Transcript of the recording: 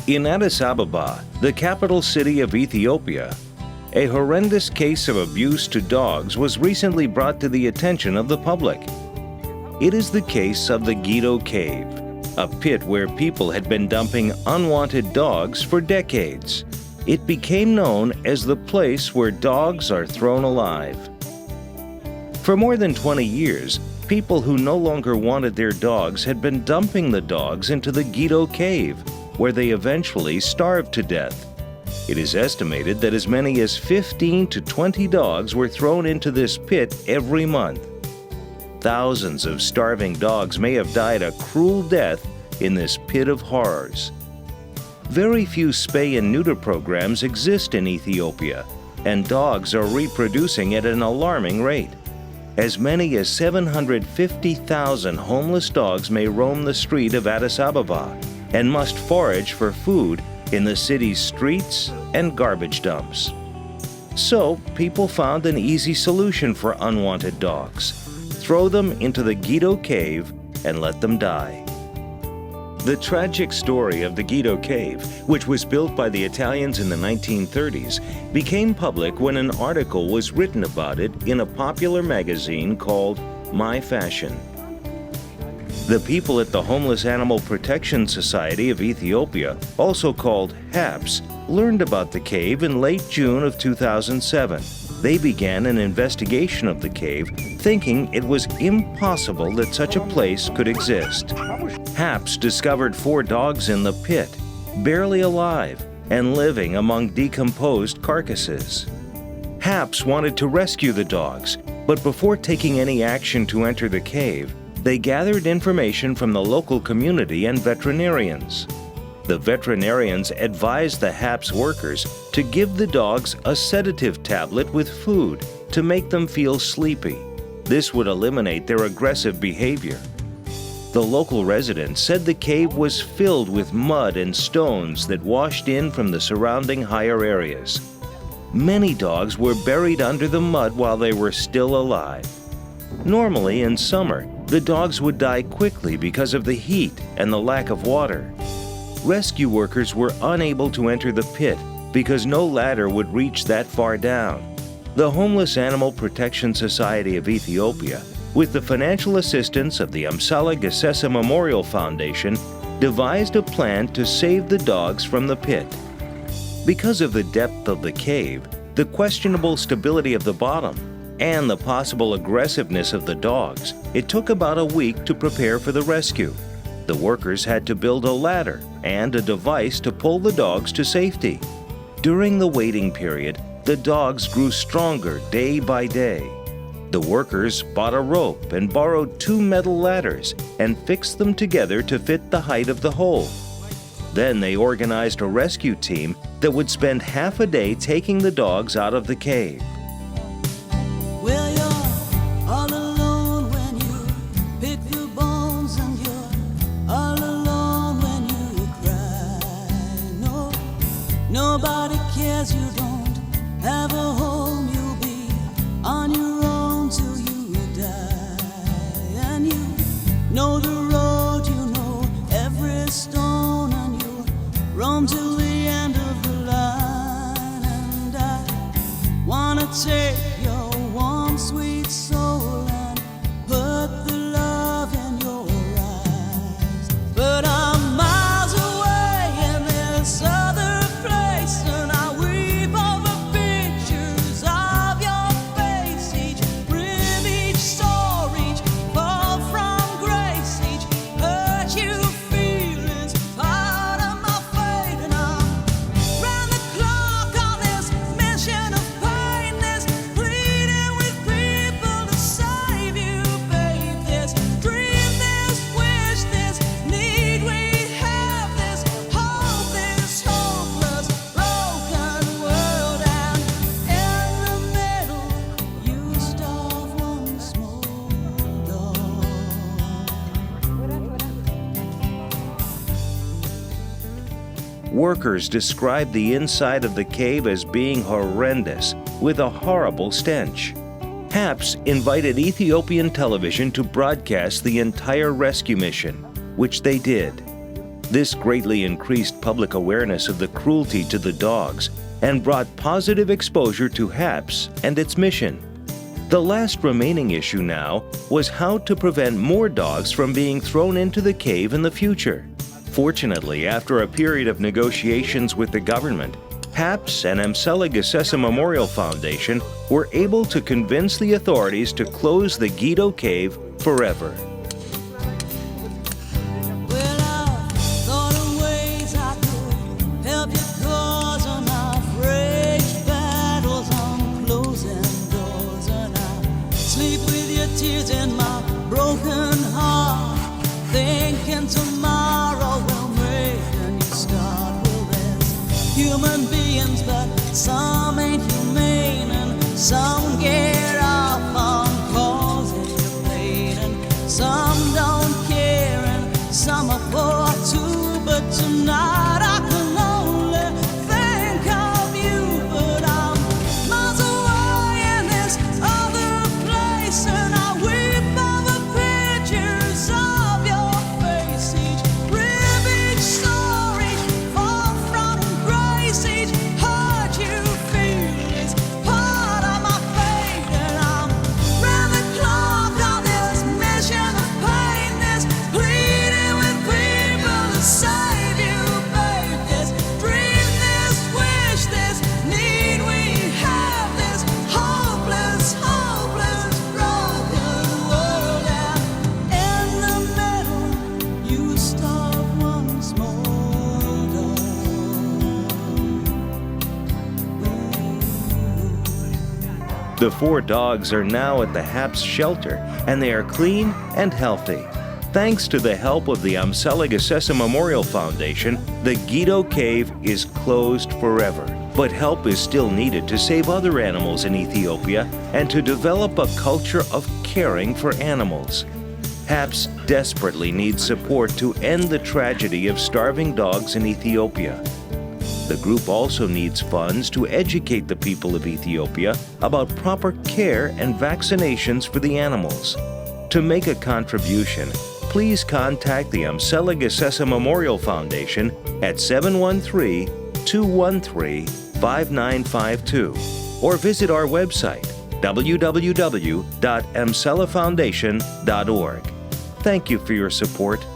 In Addis Ababa, the capital city of Ethiopia, a horrendous case of abuse to dogs was recently brought to the attention of the public. It is the case of the Gido Cave, a pit where people had been dumping unwanted dogs for decades. It became known as the place where dogs are thrown alive. For more than 20 years, people who no longer wanted their dogs had been dumping the dogs into the Gido Cave, where they eventually starved to death. It is estimated that as many as 15 to 20 dogs were thrown into this pit every month. Thousands of starving dogs may have died a cruel death in this pit of horrors. Very few spay and neuter programs exist in Ethiopia, and dogs are reproducing at an alarming rate. As many as 750,000 homeless dogs may roam the street of Addis Ababa and must forage for food in the city's streets and garbage dumps. So, people found an easy solution for unwanted dogs: throw them into the Gido Cave and let them die. The tragic story of the Gido Cave, which was built by the Italians in the 1930s, became public when an article was written about it in a popular magazine called My Fashion. The people at the Homeless Animal Protection Society of Ethiopia, also called HAPS, learned about the cave in late June of 2007. They began an investigation of the cave, thinking it was impossible that such a place could exist. HAPS discovered 4 dogs in the pit, barely alive and living among decomposed carcasses. HAPS wanted to rescue the dogs, but before taking any action to enter the cave, they gathered information from the local community and veterinarians. The veterinarians advised the HAPS workers to give the dogs a sedative tablet with food to make them feel sleepy. This would eliminate their aggressive behavior. The local residents said the cave was filled with mud and stones that washed in from the surrounding higher areas. Many dogs were buried under the mud while they were still alive. Normally, in summer, the dogs would die quickly because of the heat and the lack of water. Rescue workers were unable to enter the pit because no ladder would reach that far down. The Homeless Animal Protection Society of Ethiopia, with the financial assistance of the Amsala Gesesa Memorial Foundation, devised a plan to save the dogs from the pit. Because of the depth of the cave, the questionable stability of the bottom, and the possible aggressiveness of the dogs, it took about a week to prepare for the rescue. The workers had to build a ladder and a device to pull the dogs to safety. During the waiting period, the dogs grew stronger day by day. The workers bought a rope and borrowed 2 metal ladders and fixed them together to fit the height of the hole. Then they organized a rescue team that would spend half a day taking the dogs out of the cave. Well, you're all alone when you pick the bones, and you're all alone when you cry. No, nobody cares, you don't have a home, you'll be on your own till you die. And you know the road, you know every stone, and you'll roam till the end of the line. And I wanna take your warm, sweet soul and put the love in your eyes. But I'm miles away in this other place, and I weep over pictures of your face. Each rib, each sore, each fall from grace, each hurt you feel is part of my fate. And I'm round the clock on this mission of pain, this pleading with people to save you, babe. This dream, this wish, this need we have, this hope, this hopeless, broken world. And in the middle, you starve one small dog. Workers described the inside of the cave as being horrendous, with a horrible stench. HAPS invited Ethiopian television to broadcast the entire rescue mission, which they did. This greatly increased public awareness of the cruelty to the dogs and brought positive exposure to HAPS and its mission. The last remaining issue now was how to prevent more dogs from being thrown into the cave in the future. Fortunately, after a period of negotiations with the government, HAPS and Amsela Memorial Foundation were able to convince the authorities to close the Gido Cave forever. Well, I thought of ways I could help you, 'cause I'm afraid battles on closing doors, and I sleep with your tears in my broken heart, thinking tomorrow will make a new start. Well, there's human beings, but some ain't humane, and some get off on causing you pain, and some don't care, and some are for too. But tonight I can only think of you. But I'm miles away in this other place, and I weep over pictures of your face. Each rib, each sore, each fall from grace, each hurt you feel is part of my fate. And I'm round the clock on this mission of pain, this pleading with people to save you, babe. This dream, this wish, this need we have, this hopeless, hopeless, broken world. And in the middle, you start one small door. The 4 dogs are now at the HAPS shelter, and they are clean and healthy. Thanks to the help of the Amsela Memorial Foundation, the Gido Cave is closed forever. But help is still needed to save other animals in Ethiopia and to develop a culture of caring for animals. HAPS desperately needs support to end the tragedy of starving dogs in Ethiopia. The group also needs funds to educate the people of Ethiopia about proper care and vaccinations for the animals. To make a contribution, please contact the Amsela Memorial Foundation at 713-213-5952 or visit our website www.amselafoundation.org. Thank you for your support